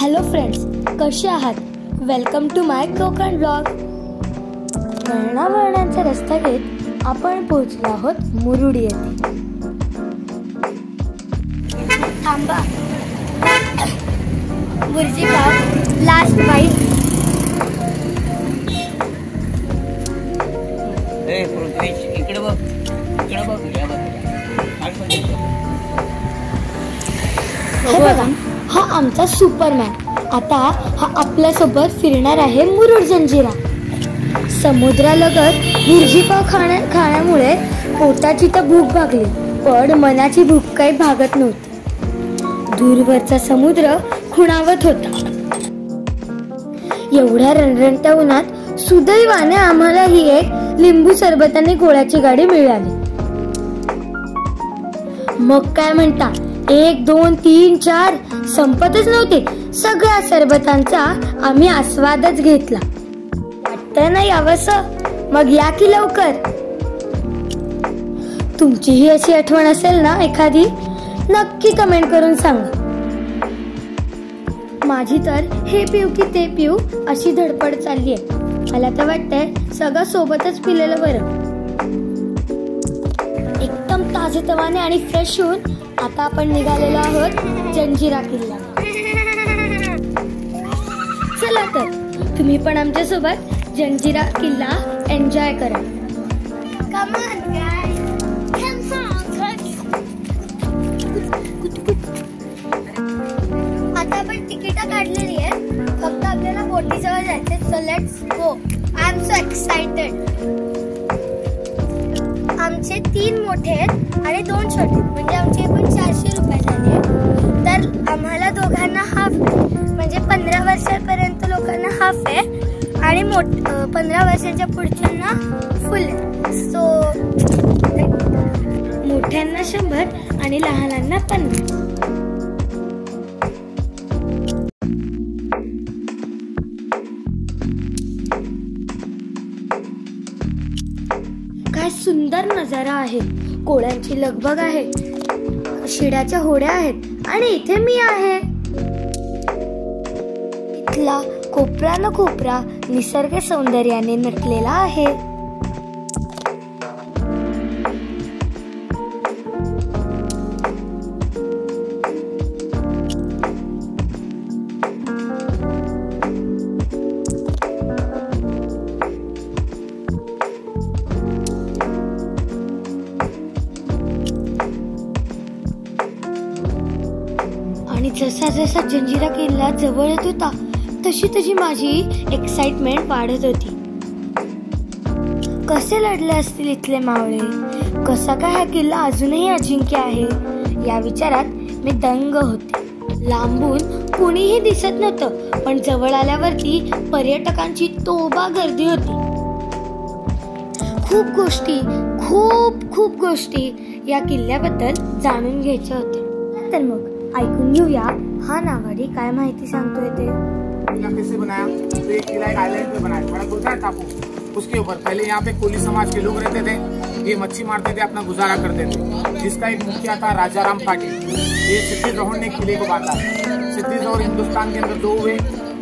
Hello friends, कसे आहात? Welcome to my Konkan blog. वळणावळणांचा रस्ता घेत आपण पोहोचलो आहोत मुरुड येथे. थांबा, बुर्जी पाव लास्ट बाईट. इकडे बघ, इकडे बघ. हे बघा, हा आमचा सुपरमॅन. आता हा आपल्यासोबत फिरणार आहे मुरुड जंजिरा. समुद्रालगत बुर्जी पाव खाण्यामुळे पोटाची तर भूक भागली, पण मनाची भूक काही भागत नव्हती. दूरवरचा समुद्र खुणावत होता. एवढ्या रणरणत्या उन्हात सुदैवाने आम्हाला ही एक लिंबू सरबत आणि गोळ्याची गाडी मिळाली. मग काय म्हणता, 1 2 3 4 संपतच नव्हते. सगळ्या सरबतांचा आम्ही आस्वादच घेतला. वाटतंय ना यावंसं? मग या की लवकर. तुमचीही अशी आठवण असेल ना एखादी, नक्की कमेंट करून सांगा. माझी तर हे पिऊ की ते पिऊ अशी धडपड चालली आहे. मला तर वाटतंय सगळं सोबतच पिलेलं बरं. एकदम ताजेतवाने आणि फ्रेश होऊन आता आपण निघालेलो आहोत जंजिरा किल्ला. चला तर तुम्ही पण आमच्या सोबत जंजिरा किल्ला एन्जॉय करा. Come on guys, come on. आता आपण तिकीट काढलेली आहे, फक्त आपल्याला बोटीजवळ जायचे. So let's go. I am so excited. आमचे 3 मोठे आहेत आणि 2 छोटे, म्हणजे आमचे पण 400 रुपये झाले. तर आम्हाला दोघांना हाफ, म्हणजे 15 वर्षापर्यंत लोकांना हाफ आहे आणि 15 वर्षांच्या पुढच्यांना फुल आहे. सो मोठ्यांना 100 आणि लहानांना 50. काय सुंदर नजारा आहे. कोळ्यांची लगबग आहे, शिड्याच्या होड्या आहेत आणि इथे मी आहे. इथला कोपरा न कोपरा निसर्ग सौंदर्याने नटलेला आहे. आणि जसा जसा जंजिरा किल्ला जवळ येत होता, तशी तशी माझी एक्साइटमेंट वाढत होती. कसे लढले असतील इथले मावळे, कसा काय हा किल्ला अजूनही अजिंक्य आहे, या विचारात मी दंग होते. लांबून कोणीही दिसत नव्हतं, पण जवळ आल्यावरती पर्यटकांची तोबा गर्दी होती. खूप गोष्टी या किल्ल्याबद्दल जाणून घ्यायच्या होत्या. तर मग ऐकून घेऊया हा नावाडी काय माहिती सांगतोय ते. कैसे बनाया? तो एक किला एक आइलैंड पे बनाया, बड़ा गुजरा टापू. उसके ऊपर पहले यहाँ पे कोली समाज के लोग रहते थे. ये मच्छी मारते थे, अपना गुजारा करते थे. जिसका एक मुखिया था राजाराम पाटिल. ये सिद्दी जोहर ने किले को बांधा. सिद्दी जोहर हिंदुस्तान के अंदर 2 हुए.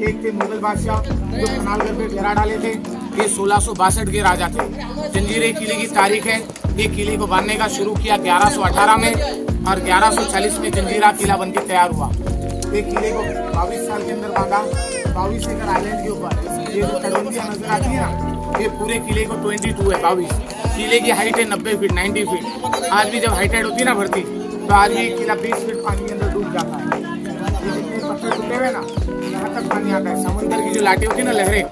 एक थे मुगल बादशाह जो खनालगढ़ पे घेरा डाले थे. ये 1662 के राजा थे. जंजीरे किले की तारीख है. ये किले को बांधने का शुरू किया 1118 में और 1140 में जंजीरा किला बनकर तैयार हुआ. ये किले को 22 साल के अंदर बांधा. 22 एकड़ आइलैंड के ऊपर ये जो तटबंदियां नजर आती है ना, ये पूरे किले को 22 है. 22 किले की हाइट है 90 फीट 90 फीट. आज भी जब हाइटेड होती है ना भरती, तो आज भी किला 20 फीट पानी के अंदर डूब जाता है. ये जितने पत्थर टूटे हुए ना, यहाँ तक पानी आता है. समुद्र की जो लाटें होती है ना, लहरें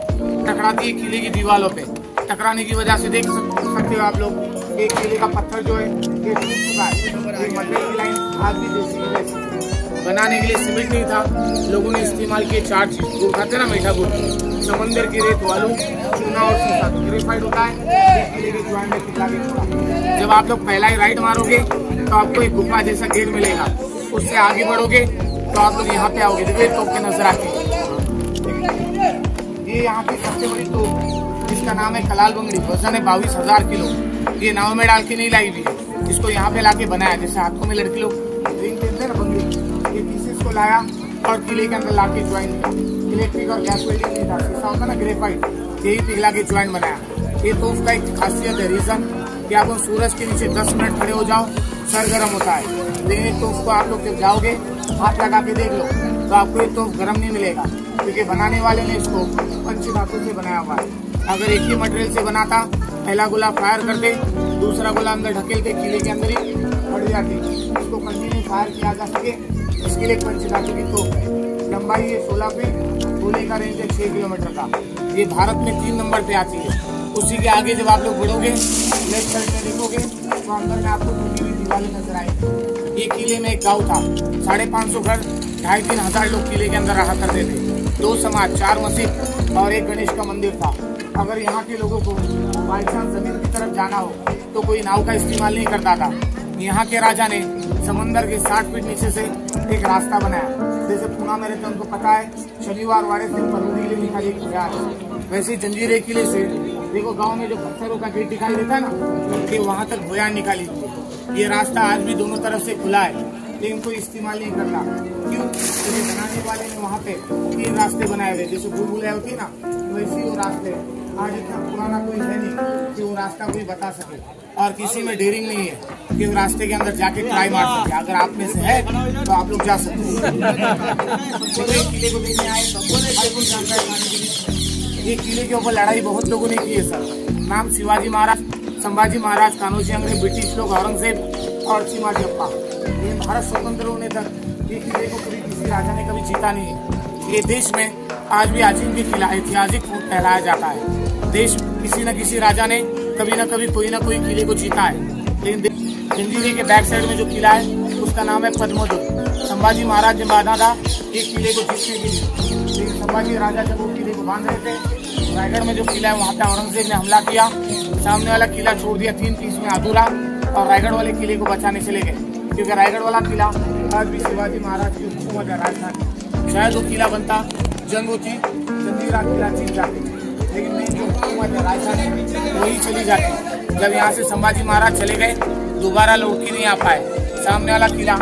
टकराती है किले की दीवारों पे. टकराने की वजह से देख सकते हो आप लोग, एक किले का पत्थर जो है ये टूट चुका है. ये मलबे की लाइन आज भी देसी बनाने के लिए सीमेंट नहीं था. लोगों ने इस्तेमाल किए 4 चीज. गुड़ खाते ना, मीठा गुड़, समंदर की रेत, वालू, चूना और शीशा. ग्रेफाइट होता है किले के ज्वाइन में किला के. जब आप लोग पहला ही राइट मारोगे तो आपको एक गुफा जैसा गेट मिलेगा. उससे आगे बढ़ोगे तो आप लोग यहाँ पे आओगे. देखो तोप के नजर आती है. ये यहाँ की सबसे बड़ी तोप है, जिसका नाम है कलाल बंगड़ी. वजन है 22,000 किलो. ये नाव में डाल के नहीं लाई हुई है, इसको यहाँ पे लाके बनाया. जैसे हाथों में लड़की लोग रिंग पहनते हैं ना, बंगड़ी, ये पीसेस को लाया, और किले के अंदर लाके ज्वाइन किया। इलेक्ट्रिक और गैस वेल्डिंग नहीं था, शीशा होता ना ग्रेफाइट, यही पिघला के ज्वाइन बनाया। ये तोफ का एक खासियत है, रीजन कि आप सूरज के नीचे 10 मिनट खड़े हो जाओ, सर गर्म होता है। लेकिन तोफ को आप लोग जब जाओगे हाथ लगा के देख लो तो आपको ये तोफ गर्म नहीं मिलेगा, क्योंकि बनाने वाले ने इसको पंचधातु से बनाया हुआ है। अगर एक ही मटेरियल से बनाता, पहला गोला फायर करते, दूसरा गोला अंदर ढकेल के किले के अंदर ही पड़ जाती। इसको कंटिन्यू फायर किया जा सके, इसके लिए पंचधातु की तोप है। लंबाई है 16 फीट, गोले का रेंज है 6 किलोमीटर का। ये भारत में 3 नंबर पे आती है। उसी के आगे जब आप लोग बढ़ोगे, लेफ्ट साइड में देखोगे तो अंदर में आपको टूटी हुई दीवारें नजर आएगी। ये किले में एक गाँव था, 550 घर, 2,500-3 हजार लोग किले के अंदर रहा करते थे। 2 समाज, 4 मस्जिद और एक गणेश का मंदिर था। अगर यहाँ के लोगों को बाई चांस जमीन की तरफ जाना हो तो कोई नाव का इस्तेमाल नहीं करता था। यहाँ के राजा ने समंदर के 60 फीट नीचे से एक रास्ता बनाया। जैसे पूना में रहते उनको पता है शनिवार वारे से परूरी किले निकाली वैसे जंजीरे किले से देखो गांव में जो पत्थरों का गेट दिखाई देता है ना, कि वहाँ तक भोयान निकाली। ये रास्ता आज भी दोनों तरफ से खुला है, लेकिन कोई इस्तेमाल नहीं करता। क्यों? तो बनाने वाले ने वहाँ पे 3 रास्ते बनाए हुए, जैसे भूल भुलैया होती है ना, वैसे वो रास्ते आज इतना पुराना कोई है नहीं कि वो रास्ता कोई बता सके, और किसी में डेयरिंग नहीं है कि वो रास्ते के अंदर जाके ट्राई मार सके। अगर आप में से है तो आप लोग जा सकते हैं। किले को देखने आए ये किले के ऊपर लड़ाई बहुत लोगों ने की है सर। नाम शिवाजी महाराज, संभाजी महाराज, कान्होजी अंग्रेज, ब्रिटिश लोग, औरंगजेब और चिमाजप्पा। ये भारत स्वतंत्र होने तक ये किले को कभी किसी राजा ने कभी जीता नहीं है। ये देश में आज भी अजीम की किला ऐतिहासिक कहलाया जाता है। देश किसी न किसी राजा ने कभी न कभी कोई ना कोई किले को जीता है। लेकिन जंजीरे के बैक साइड में जो किला है उसका नाम है पद्मदुर्ग। संभाजी महाराज ने बांधा था एक किले को जीतने के लिए, लेकिन संभाजी राजा जब वो किले को बांध रहे थे, रायगढ़ में जो किला है वहाँ पे औरंगजेब ने हमला किया, सामने वाला किला छोड़ दिया 3 पीस में अधूरा, और रायगढ़ वाले किले को बचाने चले गए। क्योंकि रायगढ़ वाला किला आज भी शिवाजी महाराज की हुकूमत है, राजधानी। शायद वो किला बनता, जंग होती, जंजीरा किला जीत जाते, लेकिन मेन जो हुकूमत है राजधानी वही चली जाती। जब यहाँ से संभाजी महाराज चले गए, दोबारा लौट के नहीं आ पाए। सामने वाला किला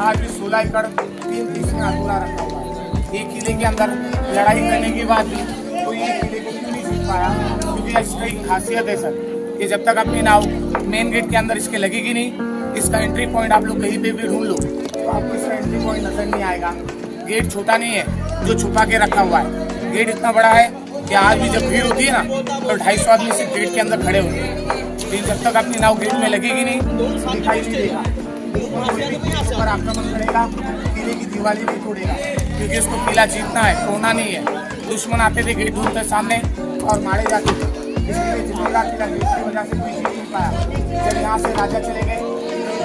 आज भी 16 एकड़ 3 पीस में अधूरा रखा हुआ है। ये किले के अंदर लड़ाई करने के बाद भी कोई ये किले को क्यों नहीं जीत पाया? क्योंकि इसका एक खासियत है सर कि जब तक अपनी नाव मेन गेट के अंदर इसके लगेगी नहीं, इसका एंट्री पॉइंट आप लोग कहीं पे भी ढूंढ लो तो आपको इसका एंट्री पॉइंट नजर नहीं आएगा। गेट छोटा नहीं है जो छुपा के रखा हुआ है, गेट इतना बड़ा है कि आज भी जब भीड़ होती है ना तो 250 आदमी सिर्फ गेट के अंदर खड़े होते हैं। लेकिन जब तक अपनी नाव गेट में लगेगी नहीं, दिखाई नहीं देगा। पर आक्रमण करेगा, किले की दीवारें भी तोड़ेगा, क्योंकि उसको किला जीतना है, तोड़ना नहीं है। दुश्मन आते थे गेट ढूंढते सामने और मारे जाते थे, इसलिए जंजीरा किला गेट की वजह से कोई जीत नहीं पाया। जब यहाँ से राजा चले गए,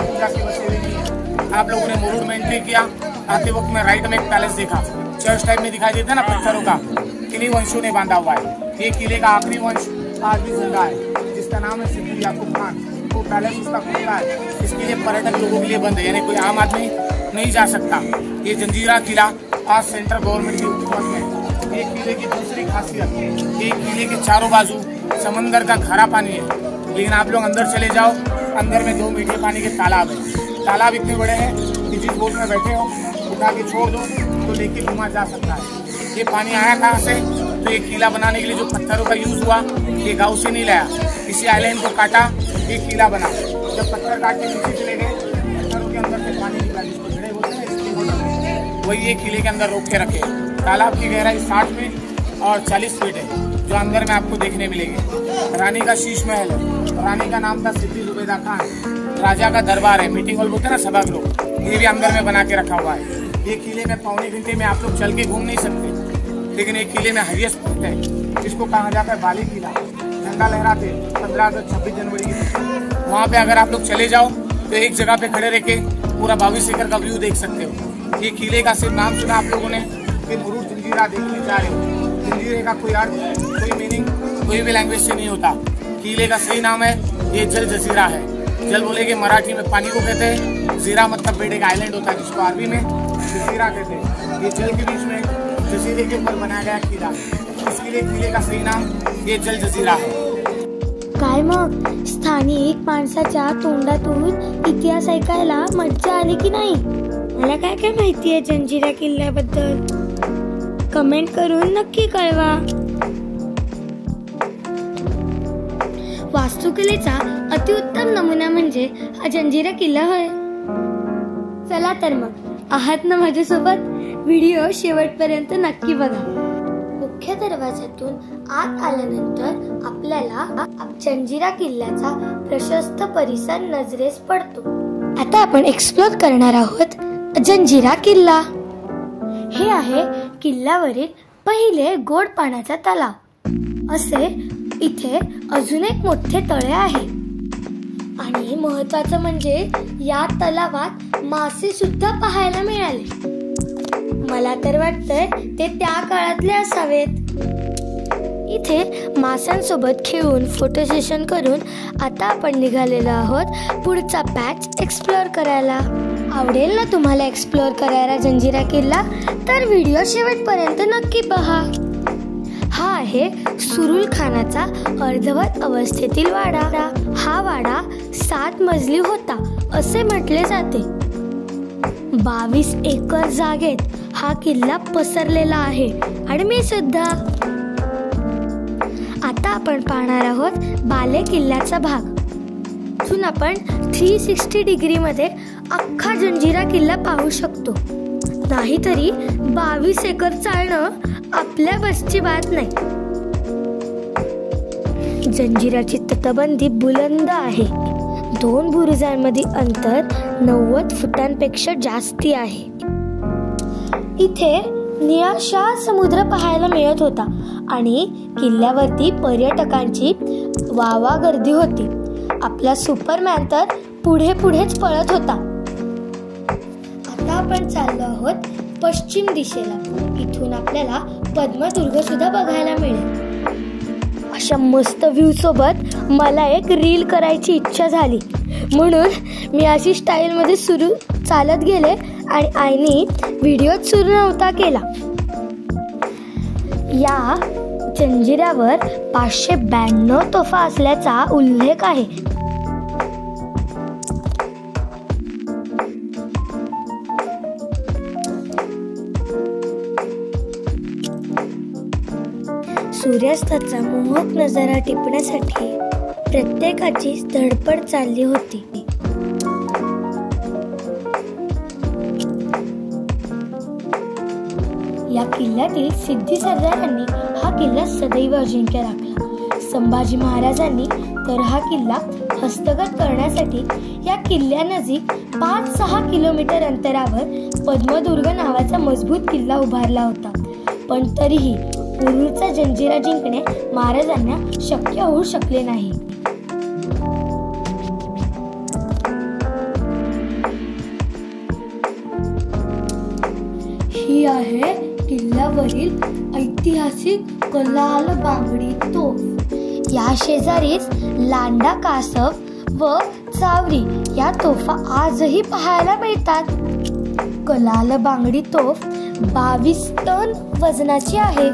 पूजा की वसूली नहीं है। आप लोगों ने मुरुड में एंट्री किया, आते वक्त में राइट में एक पैलेस देखा, चर्च टाइप में दिखाई देता है ना पत्थरों का, किन्हीं वंशों ने बांधा हुआ है। ये किले का आखिरी वंश आज भी जिंदा है, जिसका नाम है सिद्दू याकूब खान। वो पैलेस उसका खुलता है, इसके लिए पर्यटक लोगों के लिए बंद है, यानी कोई आम आदमी नहीं जा सकता। ये जंजीरा किला आज सेंट्रल गवर्नमेंट की हुकूमत में। ये किले की दूसरी खासियत, ये किले के चारों बाजू समंदर का खारा पानी है, लेकिन आप लोग अंदर चले जाओ, अंदर में 2 मीठे पानी के तालाब है। तालाब इतने बड़े हैं कि जिस बोट में बैठे हो उठा के छोड़ दो तो लेके घुमा जा सकता है। ये पानी आया कहाँ से? तो ये किला बनाने के लिए जो पत्थरों का यूज हुआ, ये गाँव से नहीं लाया, किसी आइलैंड को काटा, ये किला बना। जब पत्थर काट के नीचे चले गए, पत्थरों के अंदर से पानी निकला, जिसको झड़े होते हैं इसके, वही ये किले के अंदर रोक के रखे। तालाब की गहराई 60 फीट और 40 फीट है, जो अंदर में आपको देखने मिलेगी। रानी का शीश महल है, रानी का नाम था सिद्दी जुबैदा खान। राजा का दरबार है, मीटिंग हॉल बोलते हैं ना सभागृह, ये भी अंदर में बना के रखा हुआ है। ये किले में 1.25 घंटे में आप लोग चल के घूम नहीं सकते, लेकिन एक किले में हाईएस्ट पॉइंट है, जिसको कहा जाता है बाली किला। झंडा लहराते 15 अगस्त 26 जनवरी की, वहाँ पे अगर आप लोग चले जाओ तो एक जगह पे खड़े रह के पूरा 22 एकड़ का व्यू देख सकते हो। ये किले का सिर्फ नाम सुना आप लोगों ने कि मुरुड जंजीरा देखने जा रहे हो। जंजीरे का कोई अर्थ, कोई मीनिंग कोई भी लैंग्वेज से नहीं होता। किले का सही नाम है ये जल जजीरा है। जल बोले कि मराठी में पानी को कहते हैं, जीरा मतलब बेटे का आइलैंड होता है, जिसको अरबी में जजीरा कहते हैं। ये जल के बीच में जजीरे के ऊपर बनाया गया किला, इसलिए किले का सही नाम ये जल जजीरा है। काय मग स्थानिक माणसाच्या तोंडातून इतिहास ऐकायला मज्जा आली की नाही? मला काय काय माहिती आहे जंजिरा किल्ल्याबद्दल कमेंट करून नक्की कळवा. वास्तुकलेचा अतिउत्तम नमुना म्हणजे हा जंजिरा किल्ला होय. चला तर मग आहात ना माझ्यासोबत, व्हिडिओ शेवटपर्यंत नक्की बघा. मुख्य दरवाजातून आत आल्यानंतर आपल्याला जंजिरा किल्ल्याचा प्रशस्त परिसर नजरेस पडतो. आता आपण एक्सप्लोर करणार आहोत जंजिरा किल्ला. हे आहे किल्ल्यावरील पहिले गोड पाण्याचा तलाव. असे इथे अजून एक मोठे तळे आहे आणि महत्वाचं म्हणजे या तलावात मासे सुद्धा पाहायला मिळाले. मला तर वाटतंय ते त्या काळातले असावेत. इथे माशांसोबत खेळून फोटो सेशन करून आता आपण निघालेलो आहोत पुढचा पॅच एक्सप्लोर करायला. आवडेल ना तुम्हाला एक्सप्लोर करायला जंजिरा किल्ला? तर व्हिडिओ शेवटपर्यंत नक्की पहा. हा आहे सुरुल खानाचा अर्धवट अवस्थेतील वाडा. हा वाडा 7 मजली होता असे म्हटले जाते. 22 एकर जागेत हा किल्ला पसरलेला आहे आणि मी सुद्धा. आता आपण पाहणार आहोत बाले किल्ल्याचा भाग. इथून आपण 360 डिग्री मध्ये अख्खा जंजिरा किल्ला पाहू शकतो. नाहीतरी 22 एकर चालणं आपल्या बसची बात नाही. जंजिराची तटबंदी बुलंद आहे. 2 बुरुजांमधील अंतर 90 फुटांपेक्षा जास्ती आहे. इथे निळाशार समुद्र पाहायला मिळत होता आणि किल्ल्यावरती पर्यटकांची वावा गर्दी होती. आपला सुपरमॅन तर पुढेच पळत होता. आता आपण चाललो आहोत पश्चिम दिशेला. इथून आपल्याला पद्मदुर्ग सुद्धा बघायला मिळेल. अशा मस्त व्ह्यू सोबत मला एक रील करायची इच्छा झाली म्हणून मी अशी स्टाईल मध्ये चालत गेले आणि आईने व्हिडिओ सुरू नव्हता केला. या जंजिऱ्यावर 592 तोफा असल्याचा उल्लेख आहे. सूर्यास्ताचा मोहक नजारा टिपण्यासाठी प्रत्येकाची धडपड चालली होती. या किल्ल्यातील सिद्धी सरदारांनी हा किल्ला सदैव अजिंक्य राखला. संभाजी महाराजांनी तर हा किल्ला हस्तगत करण्यासाठी या किल्ल्यानजीक 5-6 किलोमीटर अंतरावर पद्मदुर्ग नावाचा मजबूत किल्ला उभारला होता. पण तरीही मुरुडचा जंजिरा जिंकणे महाराजांना शक्य होऊ शकले नाही. ही आहे किल्ल्यावरील ऐतिहासिक कलाल बांगडी तोफ. या शेजारीच लांडा कासव व चावरी या तोफा आजही पाहायला मिळतात. कलाल बांगडी तोफ 22 टन वजनाची आहे.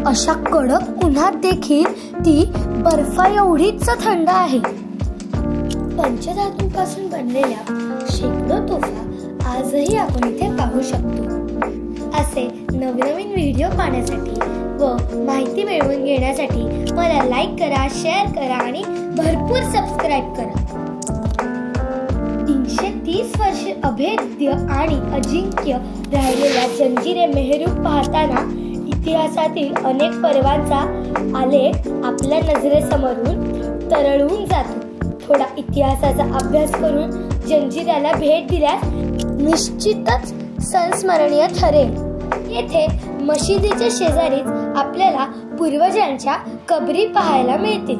अशा कडक उन्हात देखील ती बर्फा एवढीच थंड आहे. पंचधातूंपासून बनलेल्या शेकडो तोफा आजही आपण इथे पाहू शकतो. असे नवनवीन व्हिडिओ पाहण्यासाठी व माहिती मिळवून घेण्यासाठी मला लाईक करा, शेअर करा आणि भरपूर सबस्क्राईब करा. 330 वर्ष अभेद्य आणि अजिंक्य राहिलेल्या जंजिरे मेहरूप पाहताना इतिहासातील अनेक पर्वांचा आलेख आपल्या नजरेसमोरून तरळून जातो. थोडा इतिहासाचा अभ्यास करून जंजिऱ्याला भेट दिल्यास निश्चितच संस्मरणीय ठरेल. येथे मशिदीच्या शेजारीच आपल्याला पूर्वजांच्या कबरी पाहायला मिळतील.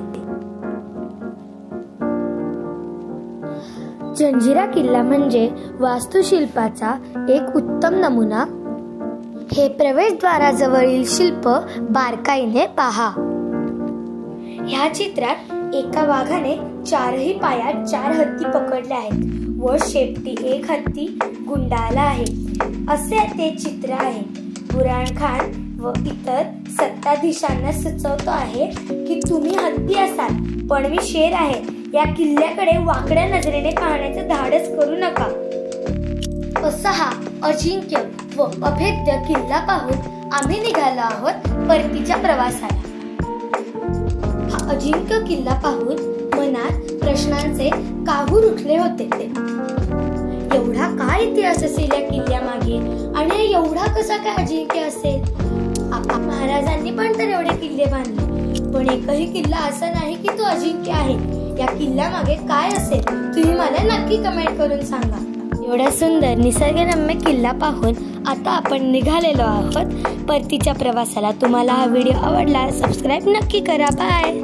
जंजिरा किल्ला म्हणजे वास्तुशिल्पाचा एक उत्तम नमुना. हे प्रवेशद्वाराजवळील शिल्प बारकाईने पहा. ह्या चित्रात एका वाघाने 4ही पायात 4 हत्ती पकडले आहेत व शेपटी 1 हत्ती गुंडाळला आहे असे ते चित्र आहे. बुरहान खान व इतर सत्ताधीशांना सुचवतो आहे की तुम्ही हत्ती असाल पण मी शेर आहे. या किल्ल्याकडे वाकड्या नजरेने पाहण्याचे धाडस करू नका. असा हा अजिंक्य व अभेद्य किल्ला पाहून आम्ही निघालो आहोत परतीच्या प्रवासाला. हा अजिंक्य किल्ला पाहून मनात प्रश्नांचे काहूर उठले होते. एवढा काय इतिहास असेल या किल्ल्यामागे आणि एवढा कसा काय अजिंक्य असेल? महाराजांनी पण तर एवढे किल्ले बांधले, पण एकही किल्ला असा नाही की तो अजिंक्य आहे. या किल्ल्यामागे काय असेल तुम्ही मला नक्की कमेंट करून सांगा. एवढा सुंदर निसर्गरम्य किल्ला पाहून आता आपण निघालेलो आहोत परतीच्या प्रवासाला. तुम्हाला हा व्हिडिओ आवडला सबस्क्राईब नक्की करा. बाय.